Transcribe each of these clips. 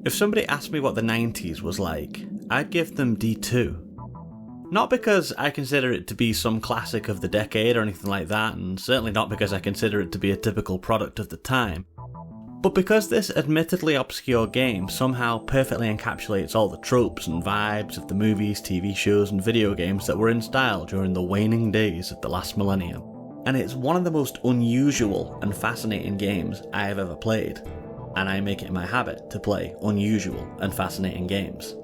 If somebody asked me what the 90s was like, I'd give them D2. Not because I consider it to be some classic of the decade or anything like that, and certainly not because I consider it to be a typical product of the time, but because this admittedly obscure game somehow perfectly encapsulates all the tropes and vibes of the movies, TV shows and video games that were in style during the waning days of the last millennium. And it's one of the most unusual and fascinating games I have ever played, and I make it my habit to play unusual and fascinating games.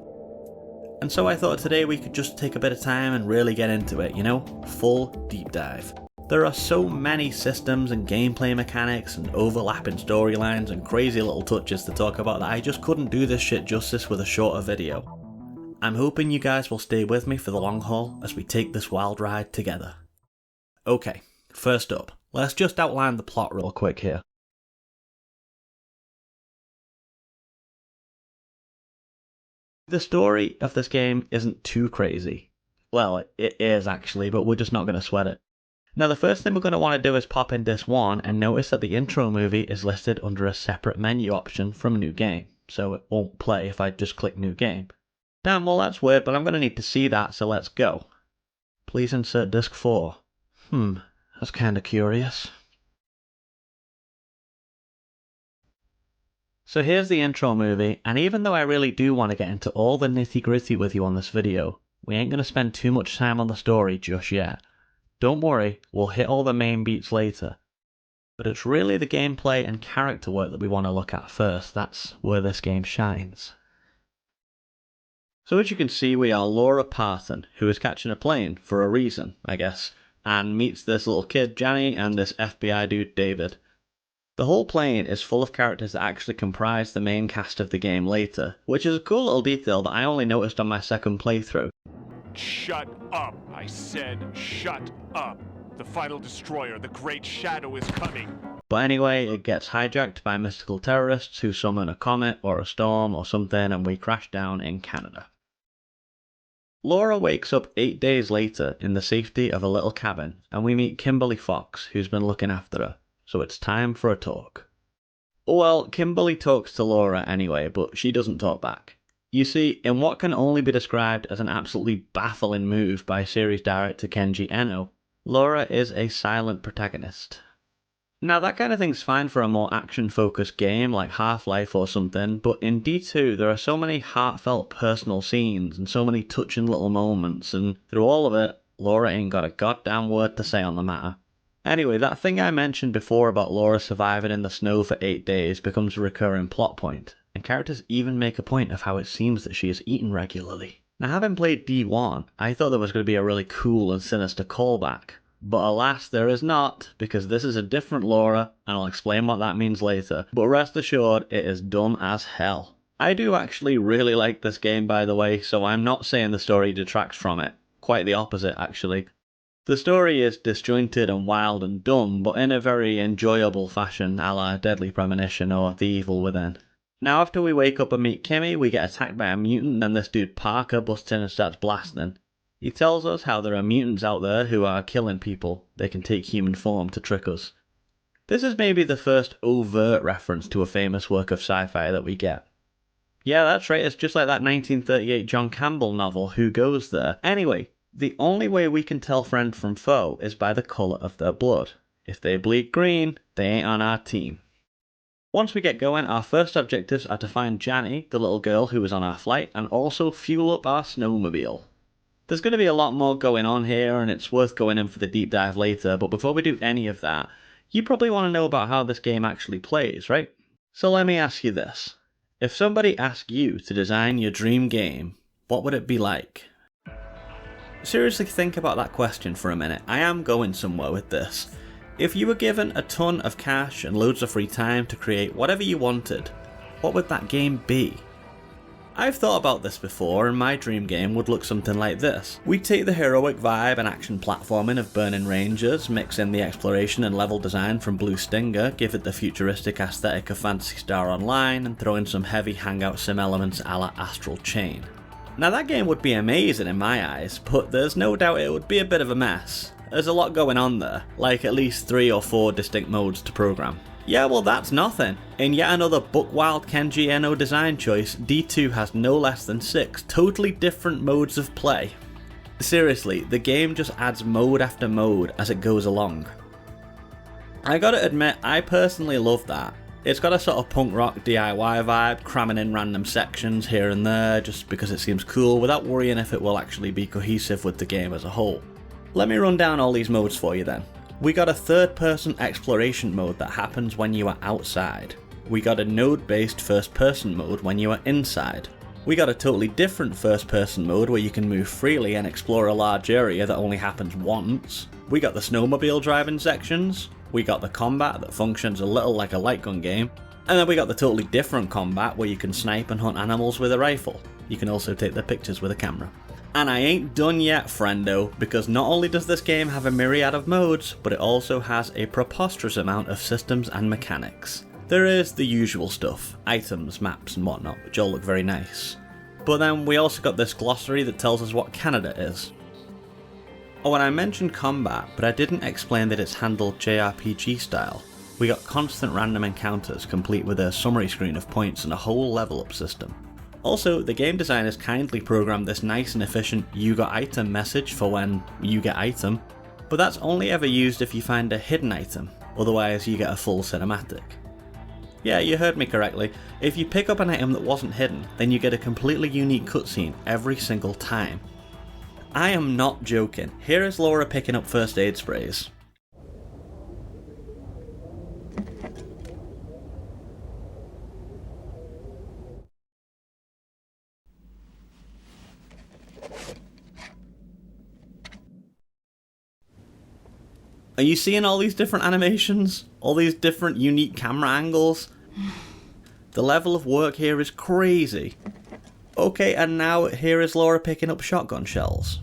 And so I thought today we could just take a bit of time and really get into it, full deep dive. There are so many systems and gameplay mechanics and overlapping storylines and crazy little touches to talk about that I just couldn't do this shit justice with a shorter video. I'm hoping you guys will stay with me for the long haul as we take this wild ride together. Okay, first up, let's just outline the plot real quick here. The story of this game isn't too crazy. Well, it is actually, but we're just not going to sweat it. Now the first thing we're going to want to do is pop in disc 1 and notice that the intro movie is listed under a separate menu option from New Game, so it won't play if I just click New Game. Damn, well that's weird, but I'm going to need to see that, so let's go. Please insert disc 4. That's kinda curious. So here's the intro movie, and even though I really do want to get into all the nitty gritty with you on this video, we ain't going to spend too much time on the story just yet. Don't worry, we'll hit all the main beats later. But it's really the gameplay and character work that we want to look at first. That's where this game shines. So as you can see, we are Laura Parton, who is catching a plane for a reason, I guess, and meets this little kid, Janny, and this FBI dude, David. The whole plane is full of characters that actually comprise the main cast of the game later, which is a cool little detail that I only noticed on my second playthrough. Shut up! I said shut up! The final destroyer, the Great Shadow, is coming! But anyway, it gets hijacked by mystical terrorists who summon a comet or a storm or something, and we crash down in Canada. Laura wakes up 8 days later in the safety of a little cabin, and we meet Kimberly Fox, who's been looking after her. So it's time for a talk. Well, Kimberly talks to Laura anyway, but she doesn't talk back. You see, in what can only be described as an absolutely baffling move by series director Kenji Eno, Laura is a silent protagonist. Now that kind of thing's fine for a more action-focused game like Half-Life or something, but in D2 there are so many heartfelt personal scenes and so many touching little moments, and through all of it, Laura ain't got a goddamn word to say on the matter. Anyway, that thing I mentioned before about Laura surviving in the snow for 8 days becomes a recurring plot point, and characters even make a point of how it seems that she is eaten regularly. Now, having played D1, I thought there was going to be a really cool and sinister callback, but alas there is not, because this is a different Laura, and I'll explain what that means later, but rest assured it is dumb as hell. I do actually really like this game, by the way, so I'm not saying the story detracts from it. Quite the opposite, actually. The story is disjointed and wild and dumb, but in a very enjoyable fashion, a la Deadly Premonition or The Evil Within. Now after we wake up and meet Kimmy, we get attacked by a mutant and this dude Parker busts in and starts blasting. He tells us how there are mutants out there who are killing people. They can take human form to trick us. This is maybe the first overt reference to a famous work of sci-fi that we get. Yeah, that's right, it's just like that 1938 John Campbell novel, Who Goes There? Anyway, the only way we can tell friend from foe is by the colour of their blood. If they bleed green, they ain't on our team. Once we get going, our first objectives are to find Janny, the little girl who was on our flight, and also fuel up our snowmobile. There's going to be a lot more going on here, and it's worth going in for the deep dive later, but before we do any of that, you probably want to know about how this game actually plays, right? So let me ask you this. If somebody asked you to design your dream game, what would it be like? Seriously think about that question for a minute. I am going somewhere with this. If you were given a ton of cash and loads of free time to create whatever you wanted, what would that game be? I've thought about this before, and my dream game would look something like this. We'd take the heroic vibe and action platforming of Burning Rangers, mix in the exploration and level design from Blue Stinger, give it the futuristic aesthetic of Phantasy Star Online, and throw in some heavy hangout sim elements a la Astral Chain. Now that game would be amazing in my eyes, but there's no doubt it would be a bit of a mess. There's a lot going on there, like at least 3 or 4 distinct modes to program. Yeah, well that's nothing. In yet another buck-wild Kenji Eno design choice, D2 has no less than 6 totally different modes of play. Seriously, the game just adds mode after mode as it goes along. I gotta admit, I personally love that. It's got a sort of punk rock DIY vibe, cramming in random sections here and there just because it seems cool without worrying if it will actually be cohesive with the game as a whole. Let me run down all these modes for you then. We got a third-person exploration mode that happens when you are outside. We got a node-based first-person mode when you are inside. We got a totally different first-person mode where you can move freely and explore a large area that only happens once. We got the snowmobile driving sections. We got the combat that functions a little like a light gun game. And then we got the totally different combat where you can snipe and hunt animals with a rifle. You can also take their pictures with a camera. And I ain't done yet, friendo, because not only does this game have a myriad of modes, but it also has a preposterous amount of systems and mechanics. There is the usual stuff, items, maps and whatnot, which all look very nice. But then we also got this glossary that tells us what Canada is. Oh, and I mentioned combat, but I didn't explain that it's handled JRPG style. We got constant random encounters complete with a summary screen of points and a whole level up system. Also, the game designers kindly programmed this nice and efficient "you got item" message for when you get item, but that's only ever used if you find a hidden item, otherwise you get a full cinematic. Yeah, you heard me correctly, if you pick up an item that wasn't hidden, then you get a completely unique cutscene every single time. I am not joking, here is Laura picking up first aid sprays. Are you seeing all these different animations? All these different unique camera angles? The level of work here is crazy. Okay, and now here is Laura picking up shotgun shells.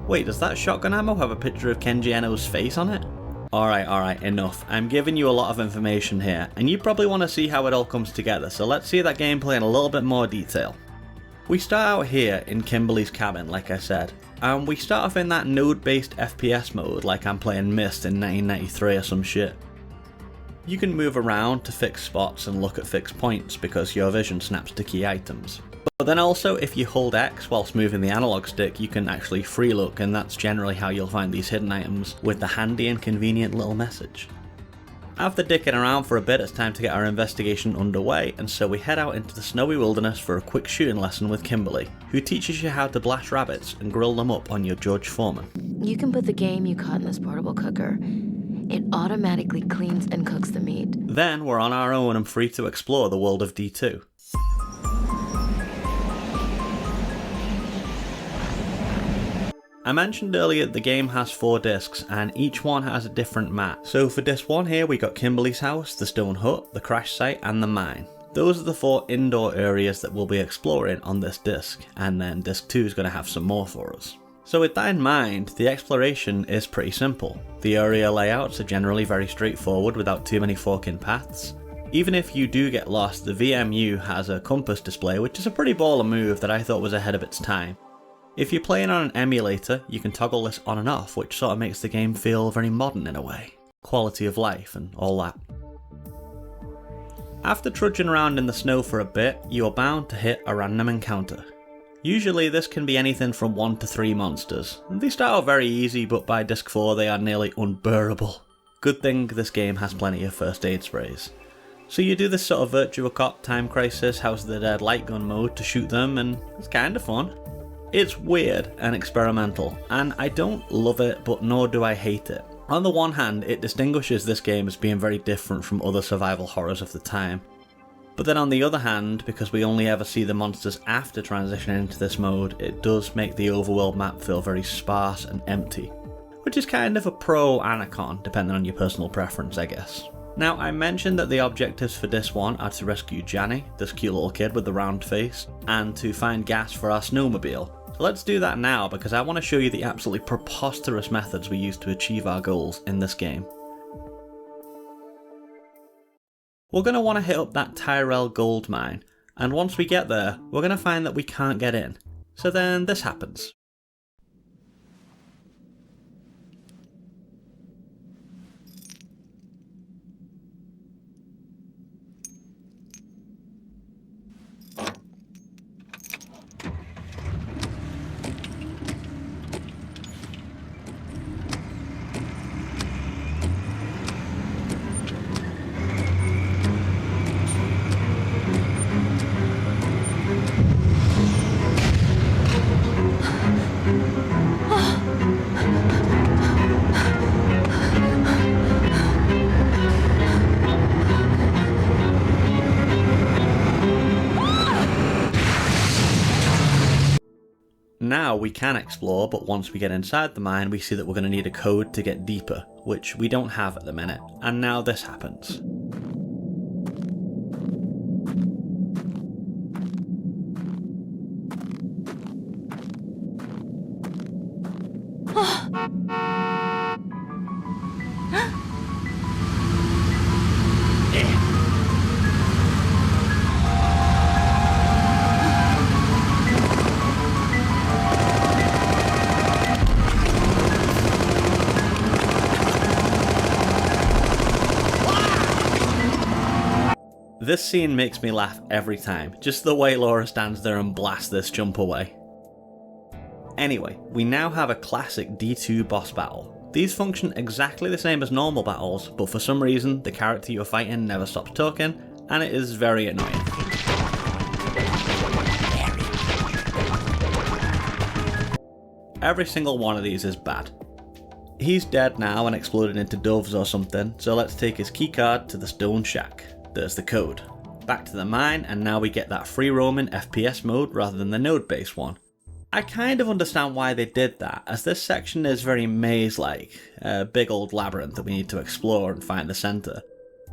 Wait, does that shotgun ammo have a picture of Kenji Eno's face on it? Alright, enough. I'm giving you a lot of information here, and you probably want to see how it all comes together, so let's see that gameplay in a little bit more detail. We start out here in Kimberly's cabin, like I said, and we start off in that node-based FPS mode like I'm playing Myst in 1993 or some shit. You can move around to fix spots and look at fixed points because your vision snaps to key items. But then also, if you hold X whilst moving the analog stick, you can actually free look, and that's generally how you'll find these hidden items, with the handy and convenient little message. After dicking around for a bit, it's time to get our investigation underway, and so we head out into the snowy wilderness for a quick shooting lesson with Kimberly, who teaches you how to blast rabbits and grill them up on your George Foreman. You can put the game you caught in this portable cooker. It automatically cleans and cooks the meat. Then we're on our own and free to explore the world of D2. I mentioned earlier the game has 4 discs and each one has a different map. So for disc 1 here we got Kimberly's house, the stone hut, the crash site and the mine. Those are the 4 indoor areas that we'll be exploring on this disc, and then disc 2 is going to have some more for us. So with that in mind, the exploration is pretty simple. The area layouts are generally very straightforward without too many forking paths. Even if you do get lost, the VMU has a compass display, which is a pretty baller move that I thought was ahead of its time. If you're playing on an emulator, you can toggle this on and off, which sort of makes the game feel very modern in a way. Quality of life and all that. After trudging around in the snow for a bit, you are bound to hit a random encounter. Usually this can be anything from 1 to 3 monsters. They start out very easy, but by disc 4 they are nearly unbearable. Good thing this game has plenty of first aid sprays. So you do this sort of Virtua Cop, Time Crisis, House of the Dead light gun mode to shoot them, and it's kinda fun. It's weird and experimental, and I don't love it, but nor do I hate it. On the one hand, it distinguishes this game as being very different from other survival horrors of the time. But then on the other hand, because we only ever see the monsters after transitioning into this mode, it does make the overworld map feel very sparse and empty. Which is kind of a pro and a con, depending on your personal preference, I guess. Now, I mentioned that the objectives for this one are to rescue Janny, this cute little kid with the round face, and to find gas for our snowmobile. So let's do that now, because I want to show you the absolutely preposterous methods we use to achieve our goals in this game. We're going to want to hit up that Tyrell gold mine, and once we get there, we're going to find that we can't get in. So then this happens. Now we can explore, but once we get inside the mine we see that we're going to need a code to get deeper, which we don't have at the minute, and now this happens. This scene makes me laugh every time, just the way Laura stands there and blasts this jump away. Anyway, we now have a classic D2 boss battle. These function exactly the same as normal battles, but for some reason the character you're fighting never stops talking, and it is very annoying. Every single one of these is bad. He's dead now and exploded into doves or something, so let's take his keycard to the stone shack. There's the code. Back to the mine, and now we get that free roaming FPS mode rather than the node based one. I kind of understand why they did that, as this section is very maze-like, a big old labyrinth that we need to explore and find the centre.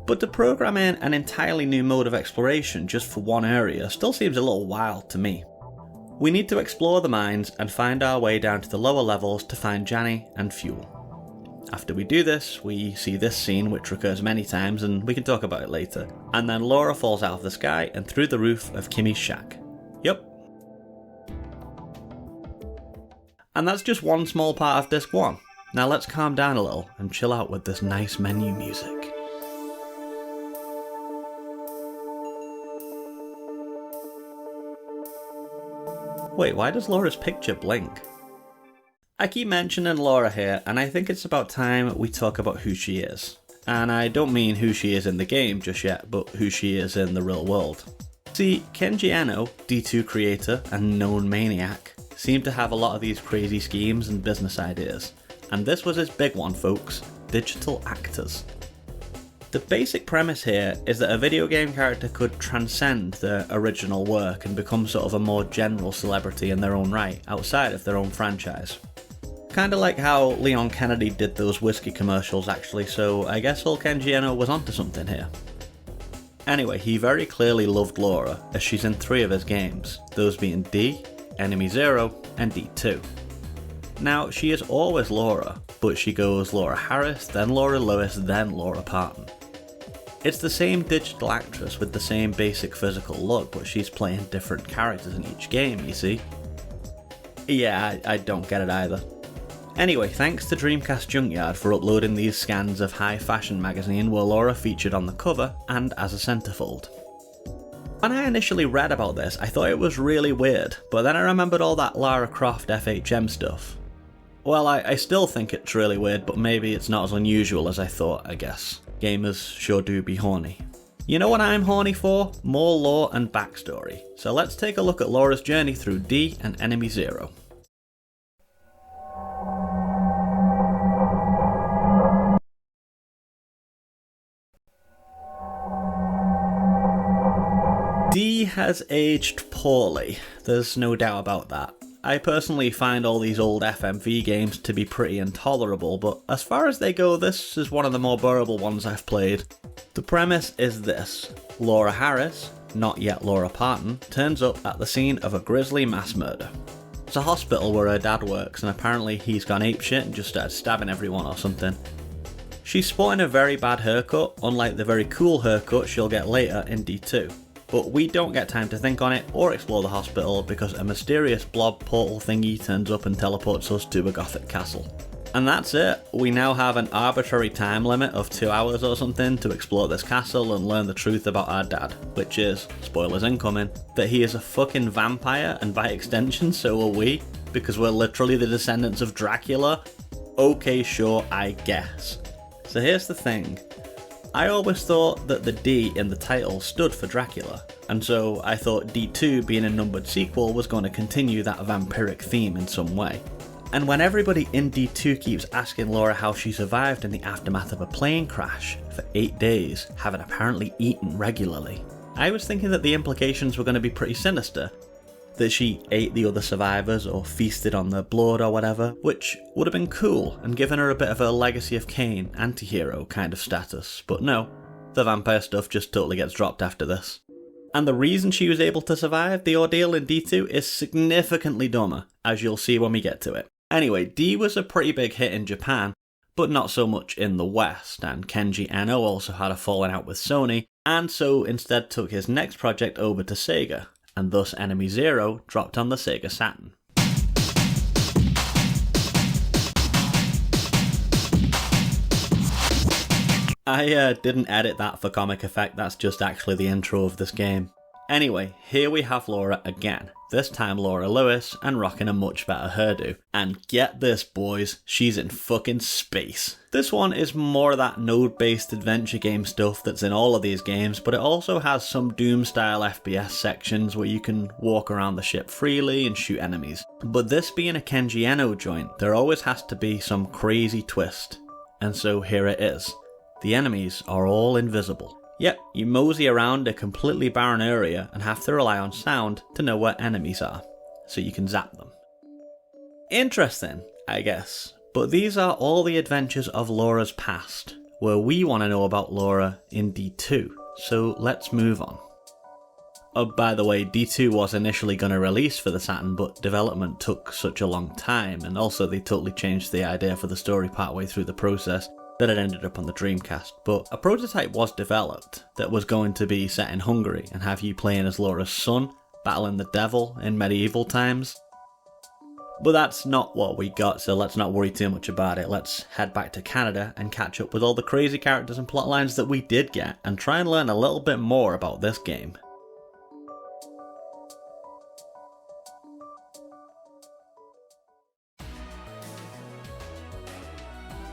But to program in an entirely new mode of exploration just for one area still seems a little wild to me. We need to explore the mines and find our way down to the lower levels to find Janny and fuel. After we do this, we see this scene which recurs many times and we can talk about it later, and then Laura falls out of the sky and through the roof of Kimmy's shack. Yup. And that's just one small part of disc 1. Now let's calm down a little and chill out with this nice menu music. Wait, why does Laura's picture blink? I keep mentioning Laura here, and I think it's about time we talk about who she is. And I don't mean who she is in the game just yet, but who she is in the real world. See, Kenji Eno, D2 creator and known maniac, seemed to have a lot of these crazy schemes and business ideas. And this was his big one, folks: digital actors. The basic premise here is that a video game character could transcend their original work and become sort of a more general celebrity in their own right, outside of their own franchise. Kinda like how Leon Kennedy did those whiskey commercials actually, so I guess old Kenji Eno was onto something here. Anyway, he very clearly loved Laura, as she's in 3 of his games, those being D, Enemy Zero, and D2. Now, she is always Laura, but she goes Laura Harris, then Laura Lewis, then Laura Parton. It's the same digital actress with the same basic physical look, but she's playing different characters in each game, you see. Yeah, I don't get it either. Anyway, thanks to Dreamcast Junkyard for uploading these scans of High Fashion magazine where Laura featured on the cover and as a centerfold. When I initially read about this, I thought it was really weird, but then I remembered all that Lara Croft FHM stuff. Well, I still think it's really weird, but maybe it's not as unusual as I thought, I guess. Gamers sure do be horny. You know what I'm horny for? More lore and backstory. So let's take a look at Laura's journey through D and Enemy Zero. D has aged poorly, there's no doubt about that. I personally find all these old FMV games to be pretty intolerable, but as far as they go, this is one of the more bearable ones I've played. The premise is this: Laura Harris, not yet Laura Parton, turns up at the scene of a grisly mass murder. It's a hospital where her dad works, and apparently he's gone apeshit and just started stabbing everyone or something. She's sporting a very bad haircut, unlike the very cool haircut she'll get later in D2. But we don't get time to think on it or explore the hospital because a mysterious blob portal thingy turns up and teleports us to a gothic castle. And that's it. We now have an arbitrary time limit of 2 hours or something to explore this castle and learn the truth about our dad, which is, spoilers incoming, that he is a fucking vampire, and by extension so are we, because we're literally the descendants of Dracula. Okay, sure, I guess. So here's the thing. I always thought that the D in the title stood for Dracula, and so I thought D2 being a numbered sequel was going to continue that vampiric theme in some way. And when everybody in D2 keeps asking Laura how she survived in the aftermath of a plane crash for 8 days, having apparently eaten regularly, I was thinking that the implications were going to be pretty sinister. That she ate the other survivors or feasted on their blood or whatever, which would have been cool and given her a bit of a Legacy of Kain anti-hero kind of status, but no, the vampire stuff just totally gets dropped after this. And the reason she was able to survive the ordeal in D2 is significantly dumber, as you'll see when we get to it. Anyway, D was a pretty big hit in Japan, but not so much in the West, and Kenji Eno also had a falling out with Sony, and so instead took his next project over to Sega, and thus Enemy Zero dropped on the Sega Saturn. I didn't edit that for comic effect, that's just actually the intro of this game. Anyway, here we have Laura again, this time Laura Lewis, and rocking a much better hairdo. And get this boys, she's in fucking space. This one is more of that node-based adventure game stuff that's in all of these games, but it also has some Doom-style FPS sections where you can walk around the ship freely and shoot enemies. But this being a Kenji Eno joint, there always has to be some crazy twist. And so here it is. The enemies are all invisible. Yep, you mosey around a completely barren area and have to rely on sound to know where enemies are, so you can zap them. Interesting, I guess, but these are all the adventures of Laura's past, where we want to know about Laura in D2, so let's move on. Oh, by the way, D2 was initially going to release for the Saturn, but development took such a long time, and also they totally changed the idea for the story partway through the process, that it ended up on the Dreamcast, but a prototype was developed that was going to be set in Hungary and have you playing as Laura's son, battling the devil in medieval times. But that's not what we got, so let's not worry too much about it. Let's head back to Canada and catch up with all the crazy characters and plotlines that we did get and try and learn a little bit more about this game.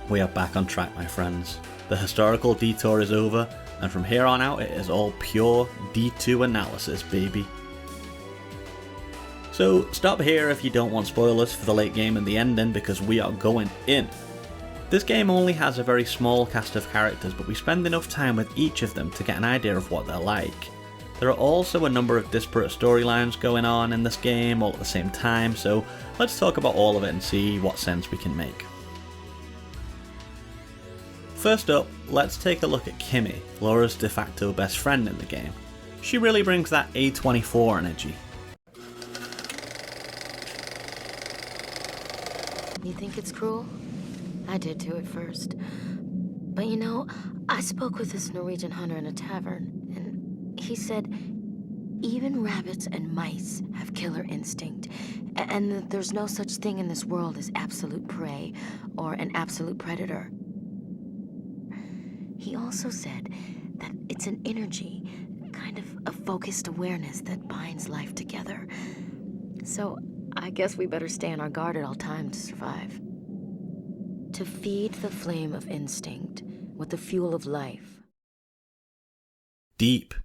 We are back on track, my friends. The historical detour is over, and from here on out it is all pure D2 analysis, baby. So stop here if you don't want spoilers for the late game and the ending, because we are going in. This game only has a very small cast of characters, but we spend enough time with each of them to get an idea of what they're like. There are also a number of disparate storylines going on in this game all at the same time, so let's talk about all of it and see what sense we can make. First up, let's take a look at Kimmy, Laura's de facto best friend in the game. She really brings that A24 energy. You think it's cruel? I did too at first. But you know, I spoke with this Norwegian hunter in a tavern, and he said even rabbits and mice have killer instinct, and that there's no such thing in this world as absolute prey or an absolute predator. He also said that it's an energy, kind of a focused awareness that binds life together. So I guess we better stay on our guard at all times to survive. To feed the flame of instinct with the fuel of life. Deep.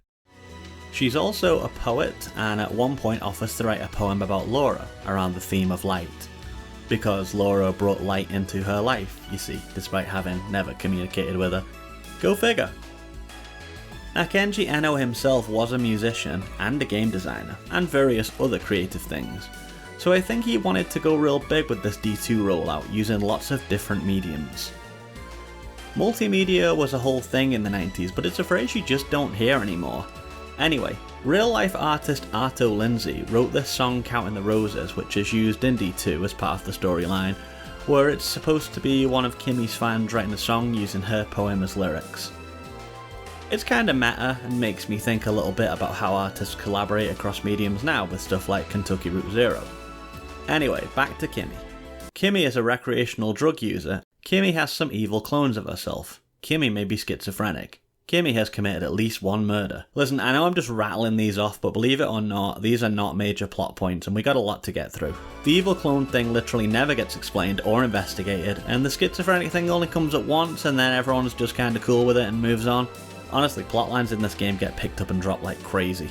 She's also a poet, and at one point offers to write a poem about Laura around the theme of light. Because Laura brought light into her life, you see, despite having never communicated with her. Go figure. Now, Kenji Eno himself was a musician and a game designer, and various other creative things, so I think he wanted to go real big with this D2 rollout using lots of different mediums. Multimedia was a whole thing in the 90s, but it's a phrase you just don't hear anymore. Anyway, real-life artist Arto Lindsay wrote this song Counting the Roses, which is used in D2 as part of the storyline, where it's supposed to be one of Kimmy's fans writing a song using her poem as lyrics. It's kinda meta and makes me think a little bit about how artists collaborate across mediums now with stuff like Kentucky Route Zero. Anyway, back to Kimmy. Kimmy is a recreational drug user. Kimmy has some evil clones of herself. Kimmy may be schizophrenic. Kimmy has committed at least one murder. Listen, I know I'm just rattling these off, but believe it or not, these are not major plot points and we got a lot to get through. The evil clone thing literally never gets explained or investigated, and the schizophrenic thing only comes up once and then everyone's just kinda cool with it and moves on. Honestly, plotlines in this game get picked up and dropped like crazy.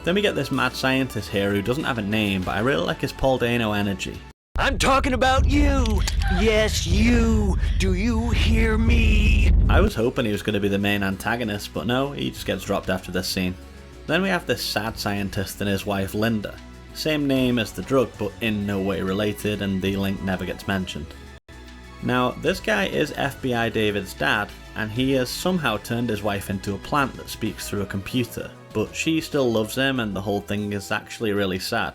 Then we get this mad scientist here who doesn't have a name, but I really like his Paul Dano energy. I'm talking about you! Yes, you! Do you hear me? I was hoping he was going to be the main antagonist, but no, he just gets dropped after this scene. Then we have this sad scientist and his wife Linda. Same name as the drug, but in no way related, and the link never gets mentioned. Now, this guy is FBI David's dad, and he has somehow turned his wife into a plant that speaks through a computer, but she still loves him and the whole thing is actually really sad.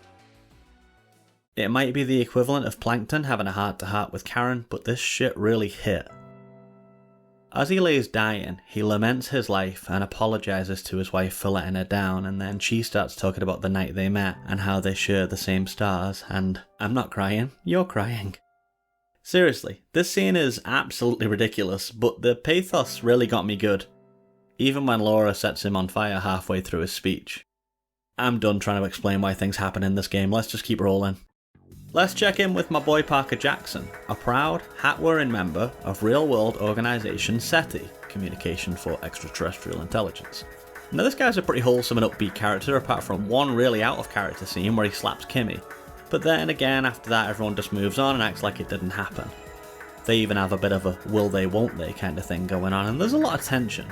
It might be the equivalent of Plankton having a heart-to-heart with Karen, but this shit really hit. As he lays dying, he laments his life and apologises to his wife for letting her down, and then she starts talking about the night they met and how they share the same stars, and I'm not crying, you're crying. Seriously, this scene is absolutely ridiculous, but the pathos really got me good, even when Laura sets him on fire halfway through his speech. I'm done trying to explain why things happen in this game, let's just keep rolling. Let's check in with my boy Parker Jackson, a proud, hat-wearing member of real-world organisation SETI, Communication for Extraterrestrial Intelligence. Now this guy's a pretty wholesome and upbeat character, apart from one really out-of-character scene where he slaps Kimmy. But then again, after that everyone just moves on and acts like it didn't happen. They even have a bit of a will they won't they kind of thing going on, and there's a lot of tension.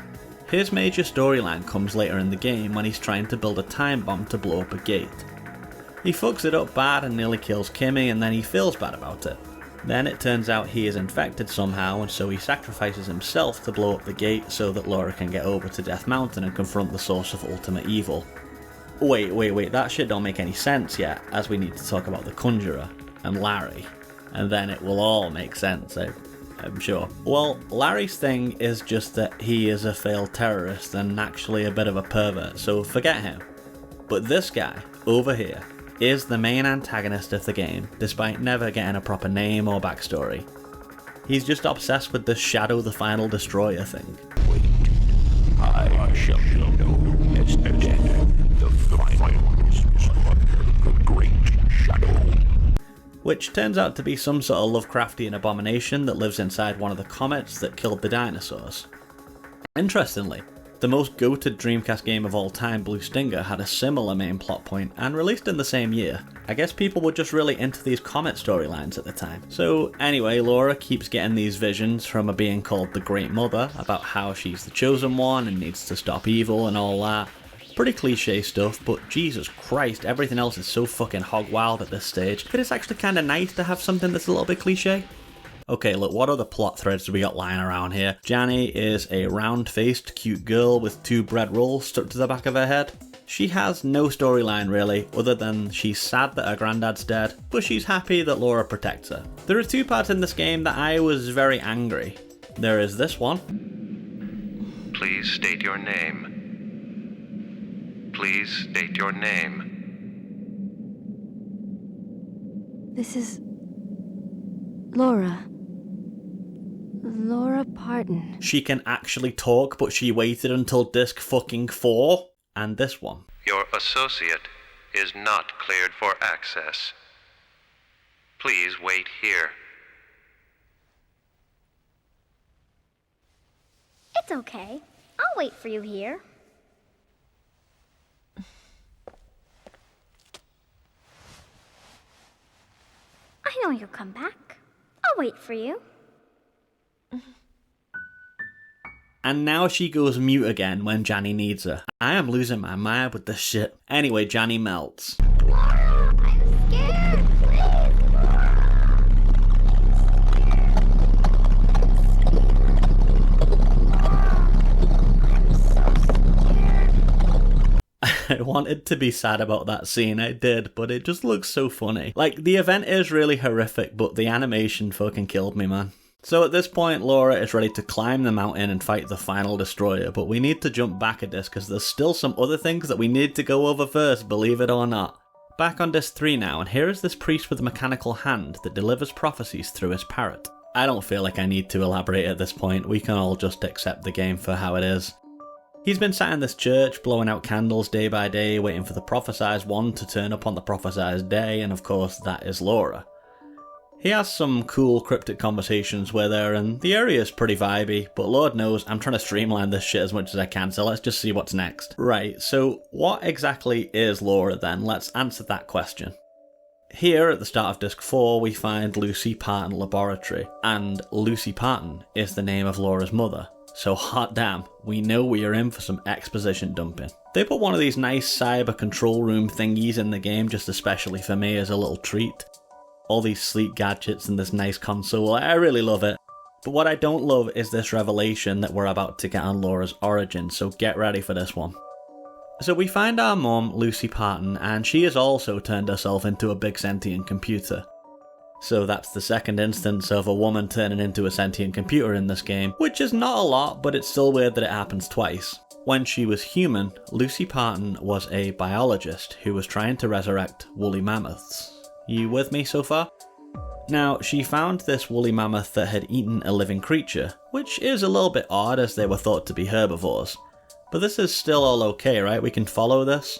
His major storyline comes later in the game when he's trying to build a time bomb to blow up a gate. He fucks it up bad and nearly kills Kimmy, and then he feels bad about it. Then it turns out he is infected somehow, and so he sacrifices himself to blow up the gate so that Laura can get over to Death Mountain and confront the source of ultimate evil. Wait, that shit don't make any sense yet, as we need to talk about the Conjurer and Larry, and then it will all make sense, I'm sure. Well, Larry's thing is just that he is a failed terrorist and actually a bit of a pervert, so forget him. But this guy, over here, is the main antagonist of the game, despite never getting a proper name or backstory. He's just obsessed with the Shadow the Final Destroyer thing. Wait, I shall know as death, the final destroyer, the great shadow. Which turns out to be some sort of Lovecraftian abomination that lives inside one of the comets that killed the dinosaurs. Interestingly, the most goated Dreamcast game of all time, Blue Stinger, had a similar main plot point and released in the same year. I guess people were just really into these comet storylines at the time. So anyway, Laura keeps getting these visions from a being called the Great Mother about how she's the chosen one and needs to stop evil and all that. Pretty cliche stuff, but Jesus Christ, everything else is so fucking hog wild at this stage that it's actually kinda nice to have something that's a little bit cliche. Okay, look, what other plot threads do we got lying around here? Janny is a round-faced, cute girl with 2 bread rolls stuck to the back of her head. She has no storyline really, other than she's sad that her granddad's dead, but she's happy that Laura protects her. There are 2 parts in this game that I was very angry. There is this one. Please state your name. Please state your name. This is Laura. Laura Parton. She can actually talk, but she waited until disc fucking 4. And this one. Your associate is not cleared for access. Please wait here. It's okay. I'll wait for you here. I know you'll come back. I'll wait for you. And now she goes mute again when Janny needs her. I am losing my mind with this shit. Anyway, Janny melts. I'm scared. I wanted to be sad about that scene, I did, but it just looks so funny. Like, the event is really horrific, but the animation fucking killed me, man. So at this point, Laura is ready to climb the mountain and fight the final destroyer, but we need to jump back at this because there's still some other things that we need to go over first, believe it or not. Back on disc 3 now, and here is this priest with a mechanical hand that delivers prophecies through his parrot. I don't feel like I need to elaborate at this point, we can all just accept the game for how it is. He's been sat in this church, blowing out candles day by day, waiting for the prophesized one to turn up on the prophesized day, and of course that is Laura. He has some cool cryptic conversations with her, and the area is pretty vibey, but Lord knows I'm trying to streamline this shit as much as I can, so let's just see what's next. Right, so what exactly is Laura then? Let's answer that question. Here at the start of disc 4 we find Lucy Parton Laboratory, and Lucy Parton is the name of Laura's mother. So hot damn, we know we are in for some exposition dumping. They put one of these nice cyber control room thingies in the game just especially for me as a little treat. All these sleek gadgets and this nice console, I really love it. But what I don't love is this revelation that we're about to get on Laura's origin, so get ready for this one. So we find our mum, Lucy Parton, and she has also turned herself into a big sentient computer. So that's the second instance of a woman turning into a sentient computer in this game, which is not a lot, but it's still weird that it happens twice. When she was human, Lucy Parton was a biologist who was trying to resurrect woolly mammoths. You with me so far? Now, she found this woolly mammoth that had eaten a living creature, which is a little bit odd as they were thought to be herbivores. But this is still all okay, right? We can follow this.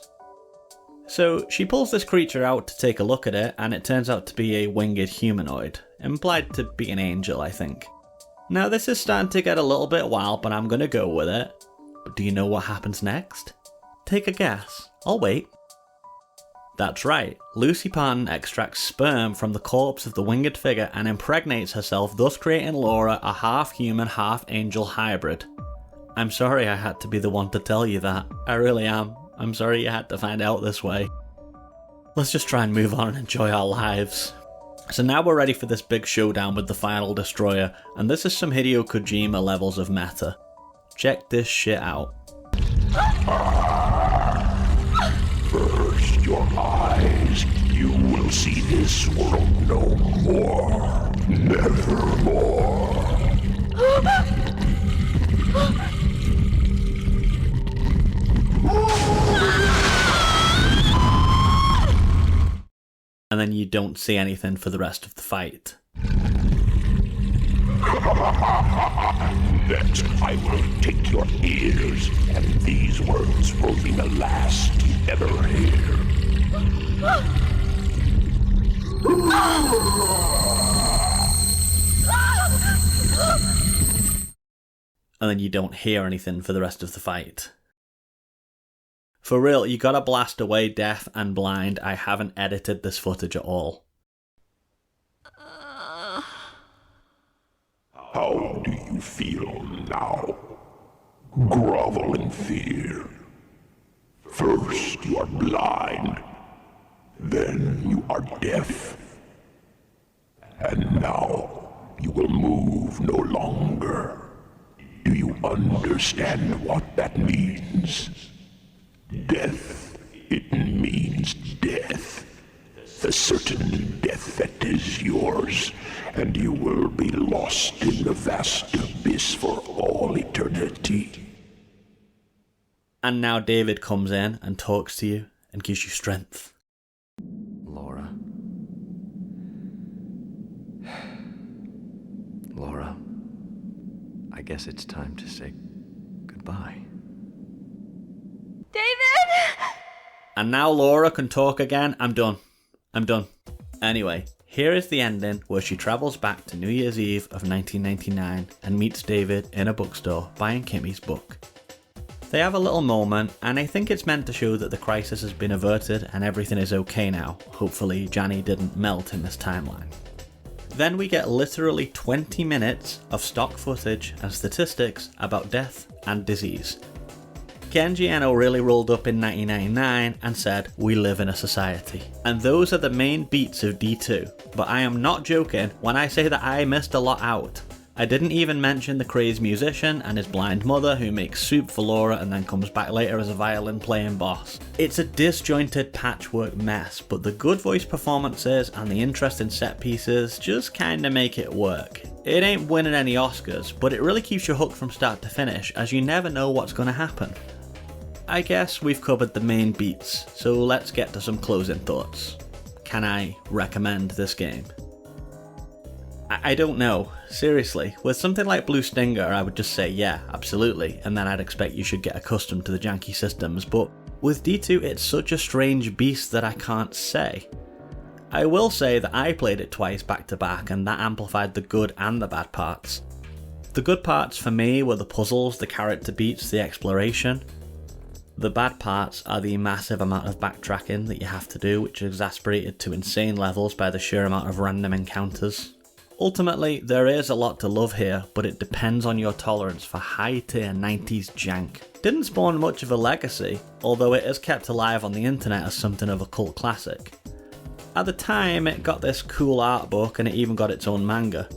So she pulls this creature out to take a look at it, and it turns out to be a winged humanoid, implied to be an angel, I think. Now this is starting to get a little bit wild, but I'm gonna go with it. But do you know what happens next? Take a guess. I'll wait. That's right, Lucy Parton extracts sperm from the corpse of the winged figure and impregnates herself, thus creating Laura a half-human, half-angel hybrid. I'm sorry I had to be the one to tell you that. I really am. I'm sorry you had to find out this way. Let's just try and move on and enjoy our lives. So now we're ready for this big showdown with the final destroyer, and this is some Hideo Kojima levels of meta. Check this shit out. First your eyes, you will see this world no more, nevermore. And then you don't see anything for the rest of the fight. Next, I will take your ears, and these words will be the last you ever hear. And then you don't hear anything for the rest of the fight. For real, you gotta blast away deaf and blind. I haven't edited this footage at all. How do you feel now? Grovel in fear. First you are blind, then you are deaf, and now you will move no longer. Do you understand what that means? Death, it means death. The certain death that is yours, and you will be lost in the vast abyss for all eternity. And now David comes in and talks to you and gives you strength. Laura. Laura, I guess it's time to say goodbye. David! And now Laura can talk again. I'm done. Anyway, here is the ending where she travels back to New Year's Eve of 1999 and meets David in a bookstore buying Kimmy's book. They have a little moment, and I think it's meant to show that the crisis has been averted and everything is okay now. Hopefully Janny didn't melt in this timeline. Then we get literally 20 minutes of stock footage and statistics about death and disease. Kenji Eno really rolled up in 1999 and said, "We live in a society." And those are the main beats of D2. But I am not joking when I say that I missed a lot out. I didn't even mention the crazed musician and his blind mother who makes soup for Laura and then comes back later as a violin playing boss. It's a disjointed patchwork mess, but the good voice performances and the interesting set pieces just kinda make it work. It ain't winning any Oscars, but it really keeps you hooked from start to finish as you never know what's gonna happen. I guess we've covered the main beats, so let's get to some closing thoughts. Can I recommend this game? I don't know, seriously. With something like Blue Stinger, I would just say yeah, absolutely, and then I'd expect you should get accustomed to the janky systems, but with D2 it's such a strange beast that I can't say. I will say that I played it twice back to back and that amplified the good and the bad parts. The good parts for me were the puzzles, the character beats, the exploration. The bad parts are the massive amount of backtracking that you have to do, which is exasperated to insane levels by the sheer amount of random encounters. Ultimately, there is a lot to love here, but it depends on your tolerance for high-tier 90s jank. Didn't spawn much of a legacy, although it is kept alive on the internet as something of a cult classic. At the time, it got this cool art book and it even got its own manga.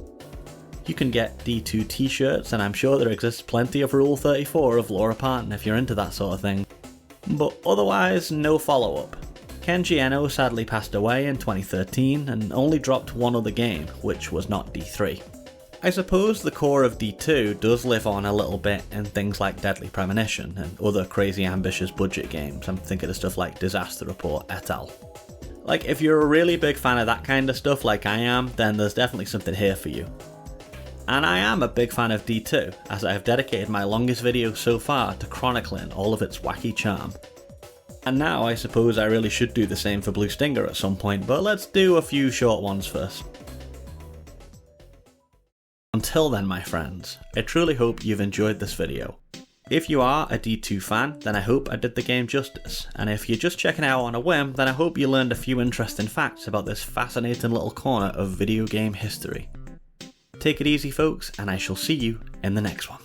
You can get D2 t-shirts, and I'm sure there exists plenty of Rule 34 of Laura Parton if you're into that sort of thing. But otherwise, no follow-up. Kenji Eno sadly passed away in 2013 and only dropped one other game, which was not D3. I suppose the core of D2 does live on a little bit in things like Deadly Premonition and other crazy ambitious budget games. I'm thinking of stuff like Disaster Report et al. Like, if you're a really big fan of that kind of stuff like I am, then there's definitely something here for you. And I am a big fan of D2, as I have dedicated my longest video so far to chronicling all of its wacky charm. And now I suppose I really should do the same for Blue Stinger at some point, but let's do a few short ones first. Until then, my friends, I truly hope you've enjoyed this video. If you are a D2 fan, then I hope I did the game justice, and if you're just checking it out on a whim, then I hope you learned a few interesting facts about this fascinating little corner of video game history. Take it easy folks, and I shall see you in the next one.